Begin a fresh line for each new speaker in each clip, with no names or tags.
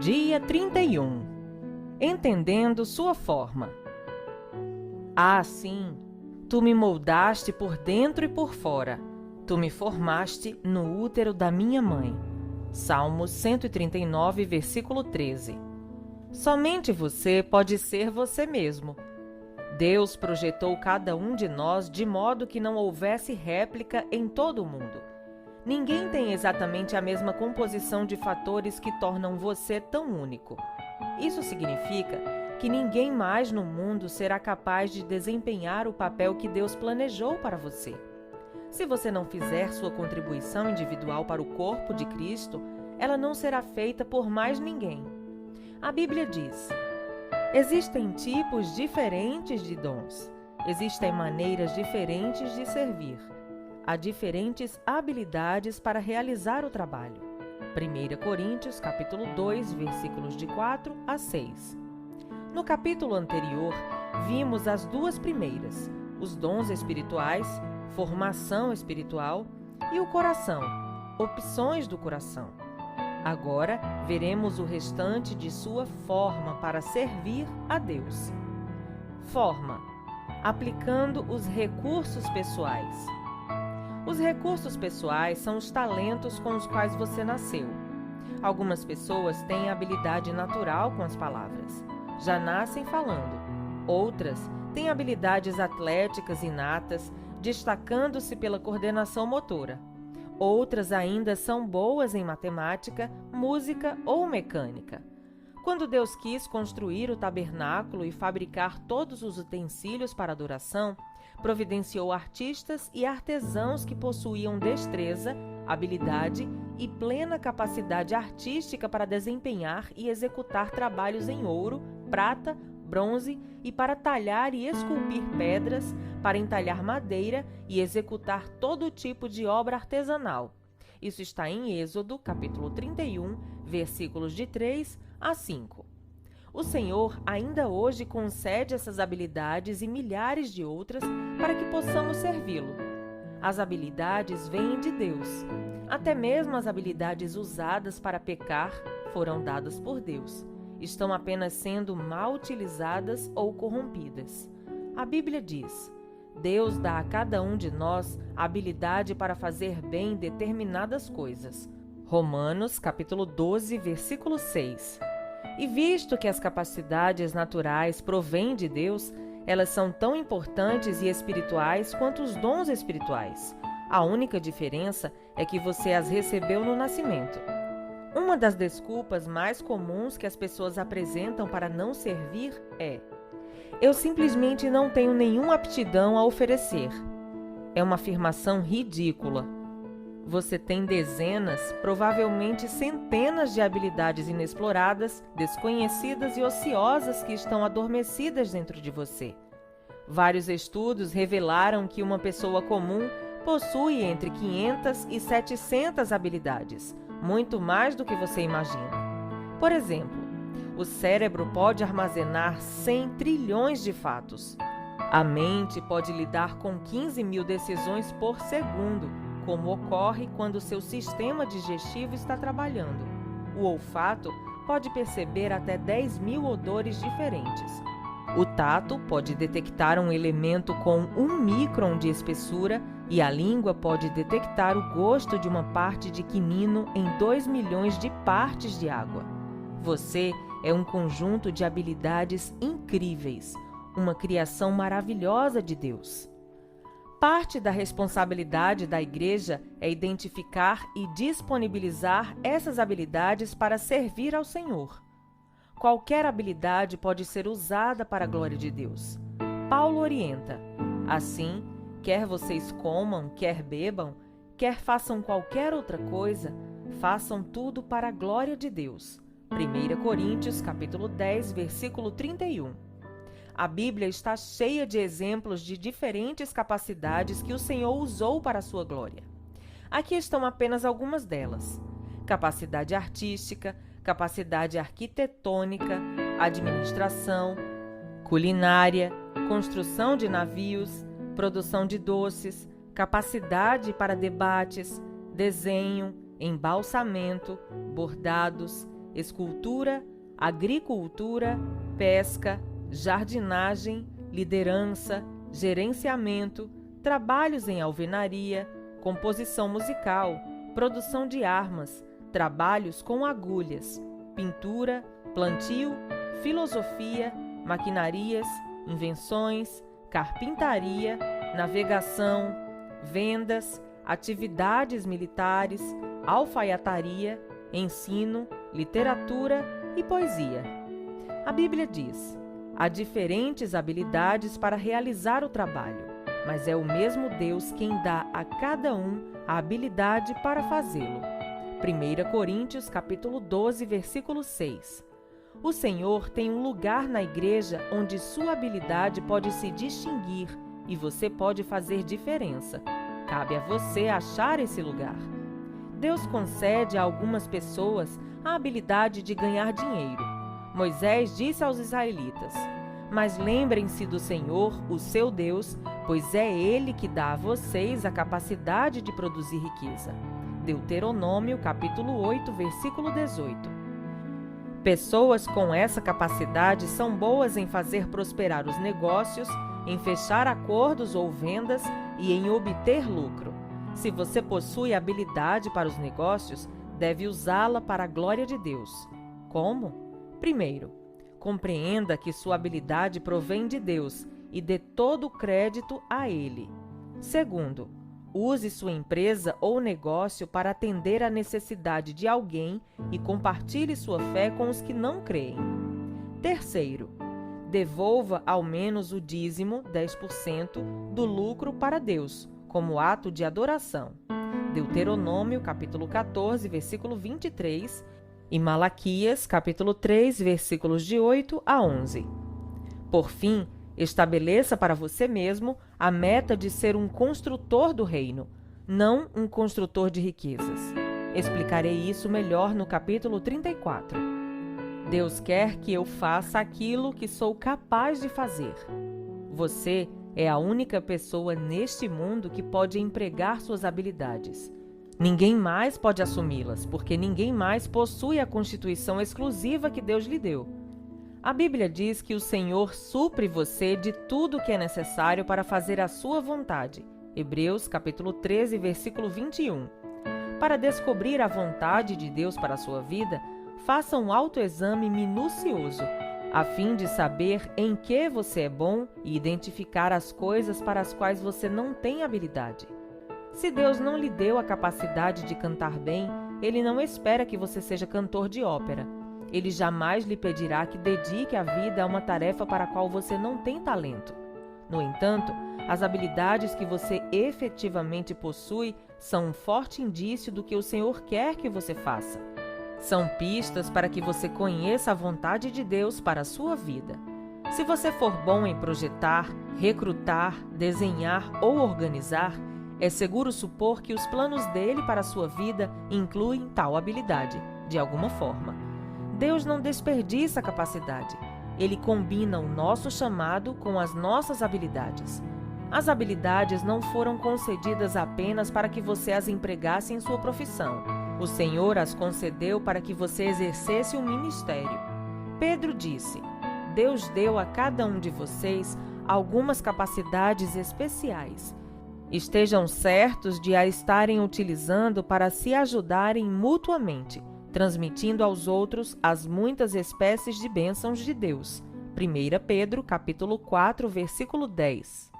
Dia 31. Entendendo sua forma. Sim, tu me moldaste por dentro e por fora. Tu me formaste no útero da minha mãe. Salmos 139, versículo 13. Somente você pode ser você mesmo. Deus projetou cada um de nós de modo que não houvesse réplica em todo o mundo. Ninguém tem exatamente a mesma composição de fatores que tornam você tão único. Isso significa que ninguém mais no mundo será capaz de desempenhar o papel que Deus planejou para você. Se você não fizer sua contribuição individual para o corpo de Cristo, ela não será feita por mais ninguém. A Bíblia diz: existem tipos diferentes de dons, existem maneiras diferentes de servir. Há diferentes habilidades para realizar o trabalho. 1 Coríntios, capítulo 2, versículos de 4 a 6. No capítulo anterior, vimos as duas primeiras, os dons espirituais, formação espiritual, e o coração, opções do coração. Agora, veremos o restante de sua forma para servir a Deus. Forma: aplicando os recursos pessoais. Os recursos pessoais são os talentos com os quais você nasceu. Algumas pessoas têm habilidade natural com as palavras, já nascem falando. Outras têm habilidades atléticas inatas, destacando-se pela coordenação motora. Outras ainda são boas em matemática, música ou mecânica. Quando Deus quis construir o tabernáculo e fabricar todos os utensílios para adoração, providenciou artistas e artesãos que possuíam destreza, habilidade e plena capacidade artística para desempenhar e executar trabalhos em ouro, prata, bronze e para talhar e esculpir pedras, para entalhar madeira e executar todo tipo de obra artesanal. Isso está em Êxodo, capítulo 31, versículos de 3 a 5. O Senhor ainda hoje concede essas habilidades e milhares de outras para que possamos servi-lo. As habilidades vêm de Deus. Até mesmo as habilidades usadas para pecar foram dadas por Deus. Estão apenas sendo mal utilizadas ou corrompidas. A Bíblia diz: Deus dá a cada um de nós a habilidade para fazer bem determinadas coisas. Romanos, capítulo 12, versículo 6. E visto que as capacidades naturais provêm de Deus, elas são tão importantes e espirituais quanto os dons espirituais. A única diferença é que você as recebeu no nascimento. Uma das desculpas mais comuns que as pessoas apresentam para não servir é: eu simplesmente não tenho nenhuma aptidão a oferecer. É uma afirmação ridícula. Você tem dezenas, provavelmente centenas de habilidades inexploradas, desconhecidas e ociosas que estão adormecidas dentro de você. Vários estudos revelaram que uma pessoa comum possui entre 500 e 700 habilidades, muito mais do que você imagina. Por exemplo, o cérebro pode armazenar 100 trilhões de fatos. A mente pode lidar com 15 mil decisões por segundo, como ocorre quando seu sistema digestivo está trabalhando. O olfato pode perceber até 10 mil odores diferentes. O tato pode detectar um elemento com 1 micron de espessura e a língua pode detectar o gosto de uma parte de quinino em 2 milhões de partes de água. Você é um conjunto de habilidades incríveis, uma criação maravilhosa de Deus. Parte da responsabilidade da igreja é identificar e disponibilizar essas habilidades para servir ao Senhor. Qualquer habilidade pode ser usada para a glória de Deus. Paulo orienta: assim, quer vocês comam, quer bebam, quer façam qualquer outra coisa, façam tudo para a glória de Deus. 1 Coríntios, capítulo 10, versículo 31. A Bíblia está cheia de exemplos de diferentes capacidades que o Senhor usou para a sua glória. Aqui estão apenas algumas delas: capacidade artística, capacidade arquitetônica, administração, culinária, construção de navios, produção de doces, capacidade para debates, desenho, embalsamento, bordados, escultura, agricultura, pesca, jardinagem, liderança, gerenciamento, trabalhos em alvenaria, composição musical, produção de armas, trabalhos com agulhas, pintura, plantio, filosofia, maquinarias, invenções, carpintaria, navegação, vendas, atividades militares, alfaiataria, ensino, literatura e poesia. A Bíblia diz: há diferentes habilidades para realizar o trabalho, mas é o mesmo Deus quem dá a cada um a habilidade para fazê-lo. 1 Coríntios capítulo 12, versículo 6. O Senhor tem um lugar na igreja onde sua habilidade pode se distinguir e você pode fazer diferença. Cabe a você achar esse lugar. Deus concede a algumas pessoas a habilidade de ganhar dinheiro. Moisés disse aos israelitas: mas lembrem-se do Senhor, o seu Deus, pois é Ele que dá a vocês a capacidade de produzir riqueza. Deuteronômio, capítulo 8, versículo 18. Pessoas com essa capacidade são boas em fazer prosperar os negócios, em fechar acordos ou vendas e em obter lucro. Se você possui habilidade para os negócios, deve usá-la para a glória de Deus. Como? Primeiro, compreenda que sua habilidade provém de Deus e dê todo o crédito a Ele. Segundo, use sua empresa ou negócio para atender à necessidade de alguém e compartilhe sua fé com os que não creem. Terceiro, devolva ao menos o dízimo, 10%, do lucro para Deus, como ato de adoração. Deuteronômio, capítulo 14, versículo 23, e Malaquias, capítulo 3, versículos de 8 a 11. Por fim, estabeleça para você mesmo a meta de ser um construtor do reino, não um construtor de riquezas. Explicarei isso melhor no capítulo 34. Deus quer que eu faça aquilo que sou capaz de fazer. Você é a única pessoa neste mundo que pode empregar suas habilidades. Ninguém mais pode assumi-las, porque ninguém mais possui a constituição exclusiva que Deus lhe deu. A Bíblia diz que o Senhor supre você de tudo o que é necessário para fazer a sua vontade. Hebreus, capítulo 13, versículo 21. Para descobrir a vontade de Deus para a sua vida, faça um autoexame minucioso, a fim de saber em que você é bom e identificar as coisas para as quais você não tem habilidade. Se Deus não lhe deu a capacidade de cantar bem, Ele não espera que você seja cantor de ópera. Ele jamais lhe pedirá que dedique a vida a uma tarefa para a qual você não tem talento. No entanto, as habilidades que você efetivamente possui são um forte indício do que o Senhor quer que você faça. São pistas para que você conheça a vontade de Deus para a sua vida. Se você for bom em projetar, recrutar, desenhar ou organizar, é seguro supor que os planos dele para a sua vida incluem tal habilidade, de alguma forma. Deus não desperdiça a capacidade. Ele combina o nosso chamado com as nossas habilidades. As habilidades não foram concedidas apenas para que você as empregasse em sua profissão. O Senhor as concedeu para que você exercesse um ministério. Pedro disse: Deus deu a cada um de vocês algumas capacidades especiais. Estejam certos de a estarem utilizando para se ajudarem mutuamente, transmitindo aos outros as muitas espécies de bênçãos de Deus. 1 Pedro, capítulo 4, versículo 10.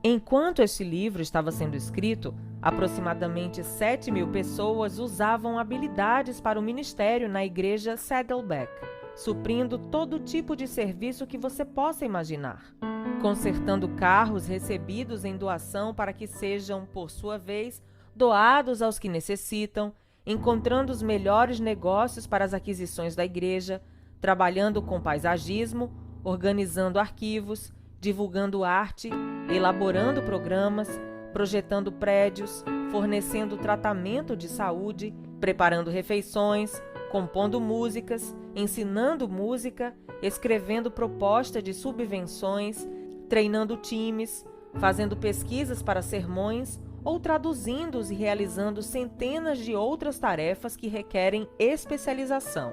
Enquanto este livro estava sendo escrito, aproximadamente 7.000 pessoas usavam habilidades para o ministério na igreja Saddleback, suprindo todo tipo de serviço que você possa imaginar. Consertando carros recebidos em doação para que sejam, por sua vez, doados aos que necessitam, encontrando os melhores negócios para as aquisições da igreja, trabalhando com paisagismo, organizando arquivos, divulgando arte, elaborando programas, projetando prédios, fornecendo tratamento de saúde, preparando refeições, compondo músicas, ensinando música, escrevendo proposta de subvenções, treinando times, fazendo pesquisas para sermões ou traduzindo-os e realizando centenas de outras tarefas que requerem especialização.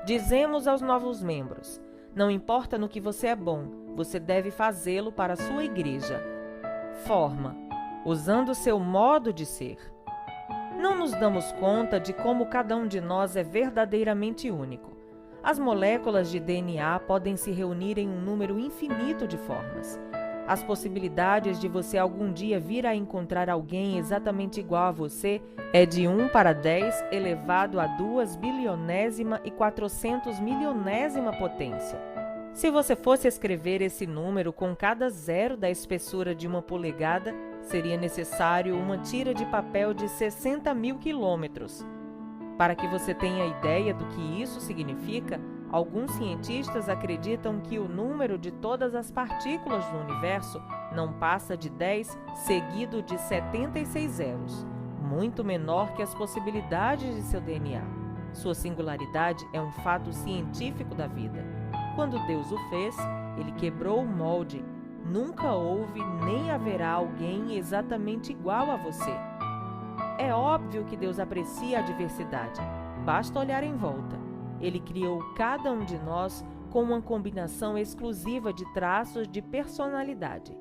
Dizemos aos novos membros: não importa no que você é bom, você deve fazê-lo para a sua igreja. Forma, usando seu modo de ser. Não nos damos conta de como cada um de nós é verdadeiramente único. As moléculas de DNA podem se reunir em um número infinito de formas. As possibilidades de você algum dia vir a encontrar alguém exatamente igual a você é de 1 para 10 elevado a 2 bilionésima e 400 milionésima potência. Se você fosse escrever esse número com cada zero da espessura de 1 polegada, seria necessário uma tira de papel de 60 mil quilômetros. Para que você tenha ideia do que isso significa, alguns cientistas acreditam que o número de todas as partículas do universo não passa de 10 seguido de 76 zeros, muito menor que as possibilidades de seu DNA. Sua singularidade é um fato científico da vida. Quando Deus o fez, ele quebrou o molde. Nunca houve nem haverá alguém exatamente igual a você. É óbvio que Deus aprecia a diversidade. Basta olhar em volta. Ele criou cada um de nós com uma combinação exclusiva de traços de personalidade.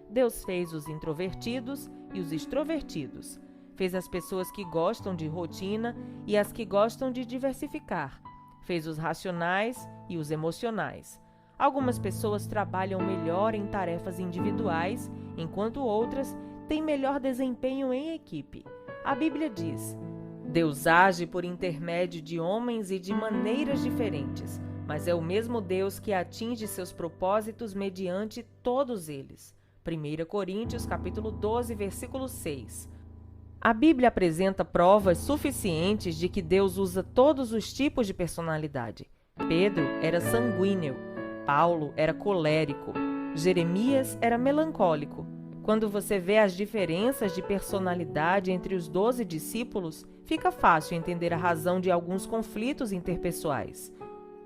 Deus fez os introvertidos e os extrovertidos. Fez as pessoas que gostam de rotina e as que gostam de diversificar. Fez os racionais e os emocionais. Algumas pessoas trabalham melhor em tarefas individuais, enquanto outras têm melhor desempenho em equipe. A Bíblia diz: Deus age por intermédio de homens e de maneiras diferentes, mas é o mesmo Deus que atinge seus propósitos mediante todos eles. 1 Coríntios capítulo 12, versículo 6. A Bíblia apresenta provas suficientes de que Deus usa todos os tipos de personalidade. Pedro era sanguíneo, Paulo era colérico, Jeremias era melancólico. Quando você vê as diferenças de personalidade entre os 12 discípulos, fica fácil entender a razão de alguns conflitos interpessoais.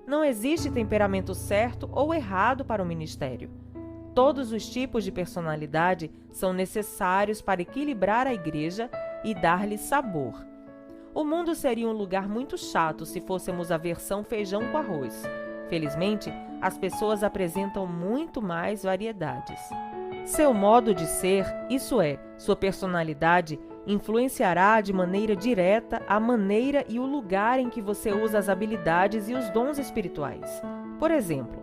Não existe temperamento certo ou errado para o ministério. Todos os tipos de personalidade são necessários para equilibrar a igreja e dar-lhe sabor. O mundo seria um lugar muito chato se fôssemos a versão feijão com arroz. Felizmente, as pessoas apresentam muito mais variedades. Seu modo de ser, isso é, sua personalidade, influenciará de maneira direta a maneira e o lugar em que você usa as habilidades e os dons espirituais. Por exemplo,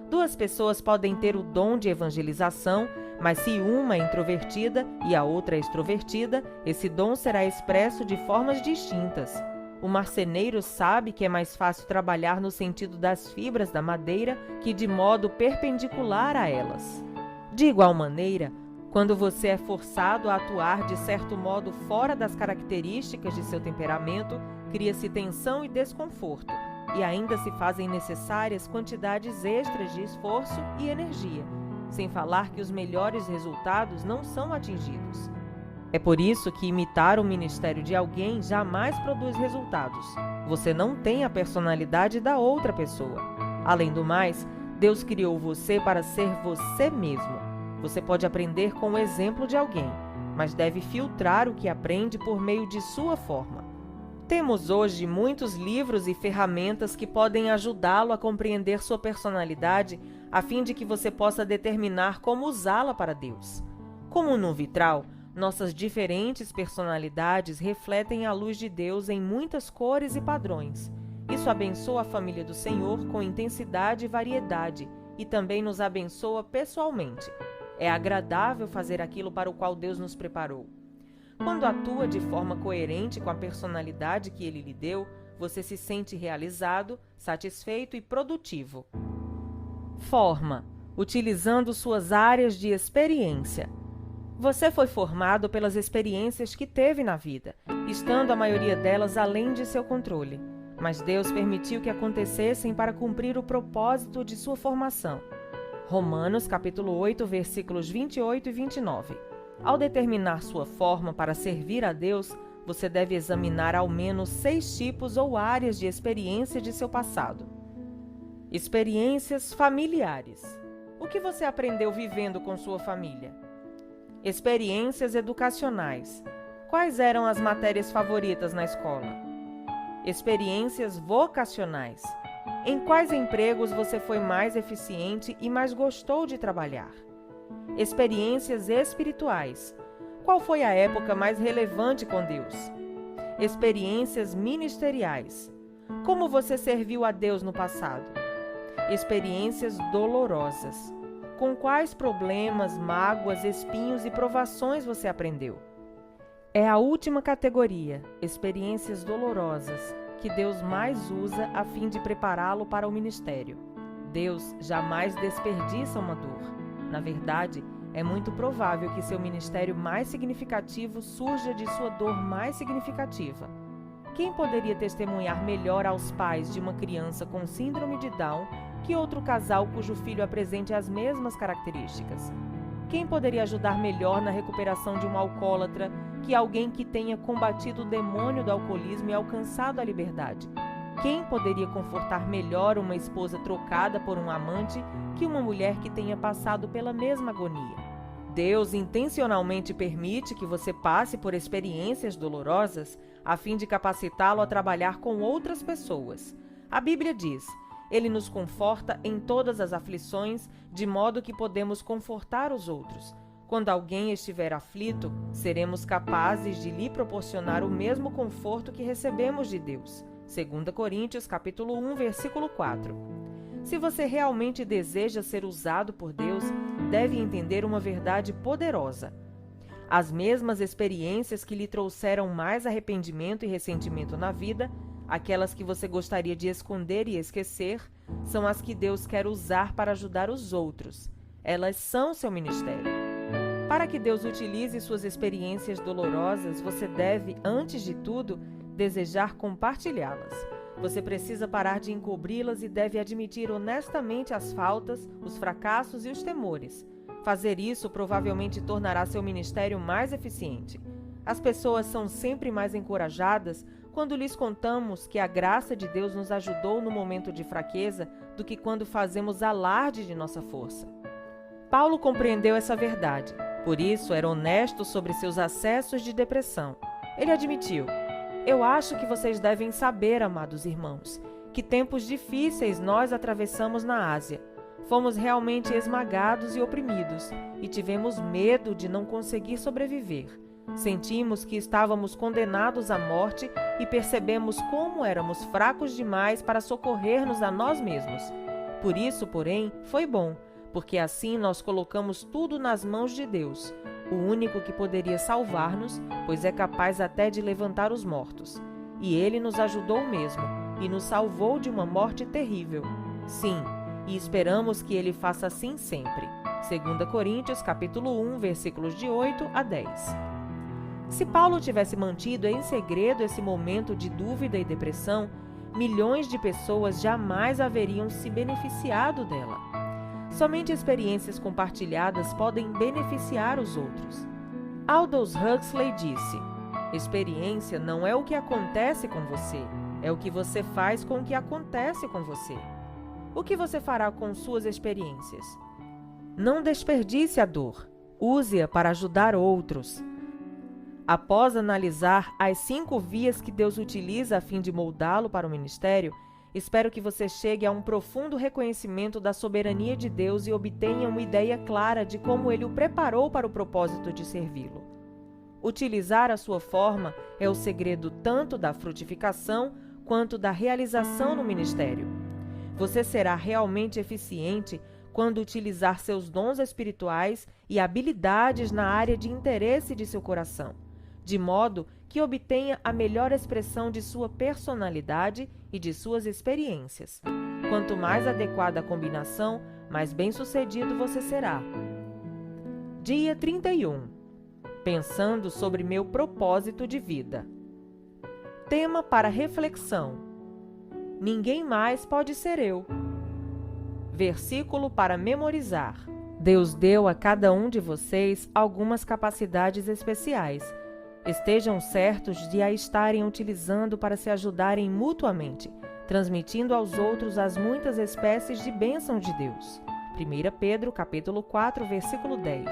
2 pessoas podem ter o dom de evangelização, mas se uma é introvertida e a outra é extrovertida, esse dom será expresso de formas distintas. O marceneiro sabe que é mais fácil trabalhar no sentido das fibras da madeira que de modo perpendicular a elas. De igual maneira, quando você é forçado a atuar de certo modo fora das características de seu temperamento, cria-se tensão e desconforto, e ainda se fazem necessárias quantidades extras de esforço e energia, sem falar que os melhores resultados não são atingidos. É por isso que imitar o ministério de alguém jamais produz resultados. Você não tem a personalidade da outra pessoa. Além do mais, Deus criou você para ser você mesmo. Você pode aprender com o exemplo de alguém, mas deve filtrar o que aprende por meio de sua forma. Temos hoje muitos livros e ferramentas que podem ajudá-lo a compreender sua personalidade, a fim de que você possa determinar como usá-la para Deus. Como no vitral, nossas diferentes personalidades refletem a luz de Deus em muitas cores e padrões. Isso abençoa a família do Senhor com intensidade e variedade, e também nos abençoa pessoalmente. É agradável fazer aquilo para o qual Deus nos preparou. Quando atua de forma coerente com a personalidade que Ele lhe deu, você se sente realizado, satisfeito e produtivo. Forma, utilizando suas áreas de experiência. Você foi formado pelas experiências que teve na vida, estando a maioria delas além de seu controle. Mas Deus permitiu que acontecessem para cumprir o propósito de sua formação. Romanos capítulo 8, versículos 28 e 29. Ao determinar sua forma para servir a Deus, você deve examinar ao menos 6 tipos ou áreas de experiência de seu passado. Experiências familiares. O que você aprendeu vivendo com sua família? Experiências educacionais. Quais eram as matérias favoritas na escola? Experiências vocacionais. Em quais empregos você foi mais eficiente e mais gostou de trabalhar? Experiências espirituais. Qual foi a época mais relevante com Deus? Experiências ministeriais. Como você serviu a Deus no passado? Experiências dolorosas. Com quais problemas, mágoas, espinhos e provações você aprendeu? É a última categoria, experiências dolorosas, que Deus mais usa a fim de prepará-lo para o ministério. Deus jamais desperdiça uma dor. Na verdade, é muito provável que seu ministério mais significativo surja de sua dor mais significativa. Quem poderia testemunhar melhor aos pais de uma criança com síndrome de Down que outro casal cujo filho apresente as mesmas características? Quem poderia ajudar melhor na recuperação de um alcoólatra que alguém que tenha combatido o demônio do alcoolismo e alcançado a liberdade? Quem poderia confortar melhor uma esposa trocada por um amante que uma mulher que tenha passado pela mesma agonia? Deus intencionalmente permite que você passe por experiências dolorosas a fim de capacitá-lo a trabalhar com outras pessoas. A Bíblia diz: Ele nos conforta em todas as aflições, de modo que podemos confortar os outros. Quando alguém estiver aflito, seremos capazes de lhe proporcionar o mesmo conforto que recebemos de Deus. 2 Coríntios, capítulo 1, versículo 4. Se você realmente deseja ser usado por Deus, deve entender uma verdade poderosa. As mesmas experiências que lhe trouxeram mais arrependimento e ressentimento na vida, aquelas que você gostaria de esconder e esquecer, são as que Deus quer usar para ajudar os outros. Elas são seu ministério. Para que Deus utilize suas experiências dolorosas, você deve, antes de tudo, desejar compartilhá-las. Você precisa parar de encobri-las e deve admitir honestamente as faltas, os fracassos e os temores. Fazer isso provavelmente tornará seu ministério mais eficiente. As pessoas são sempre mais encorajadas quando lhes contamos que a graça de Deus nos ajudou no momento de fraqueza do que quando fazemos alarde de nossa força. Paulo compreendeu essa verdade, por isso era honesto sobre seus acessos de depressão. Ele admitiu: Eu acho que vocês devem saber, amados irmãos, que tempos difíceis nós atravessamos na Ásia. Fomos realmente esmagados e oprimidos, e tivemos medo de não conseguir sobreviver. Sentimos que estávamos condenados à morte e percebemos como éramos fracos demais para socorrer-nos a nós mesmos. Por isso, porém, foi bom, porque assim nós colocamos tudo nas mãos de Deus, o único que poderia salvar-nos, pois é capaz até de levantar os mortos. E Ele nos ajudou mesmo, e nos salvou de uma morte terrível. Sim, e esperamos que Ele faça assim sempre. 2 Coríntios, capítulo 1, versículos de 8 a 10. Se Paulo tivesse mantido em segredo esse momento de dúvida e depressão, milhões de pessoas jamais haveriam se beneficiado dela. Somente experiências compartilhadas podem beneficiar os outros. Aldous Huxley disse: Experiência não é o que acontece com você, é o que você faz com o que acontece com você. O que você fará com suas experiências? Não desperdice a dor, use-a para ajudar outros. Após analisar as 5 vias que Deus utiliza a fim de moldá-lo para o ministério, espero que você chegue a um profundo reconhecimento da soberania de Deus e obtenha uma ideia clara de como Ele o preparou para o propósito de servi-lo. Utilizar a sua forma é o segredo tanto da frutificação quanto da realização no ministério. Você será realmente eficiente quando utilizar seus dons espirituais e habilidades na área de interesse de seu coração, de modo que obtenha a melhor expressão de sua personalidade e de suas experiências. Quanto mais adequada a combinação, mais bem-sucedido você será. Dia 31. Pensando sobre meu propósito de vida. Tema para reflexão: Ninguém mais pode ser eu. Versículo para memorizar: Deus deu a cada um de vocês algumas capacidades especiais. Estejam certos de a estarem utilizando para se ajudarem mutuamente, transmitindo aos outros as muitas espécies de bênção de Deus. 1 Pedro, capítulo 4, versículo 10.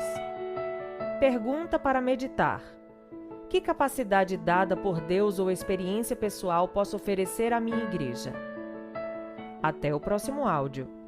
Pergunta para meditar: que capacidade dada por Deus ou experiência pessoal posso oferecer à minha igreja? Até o próximo áudio.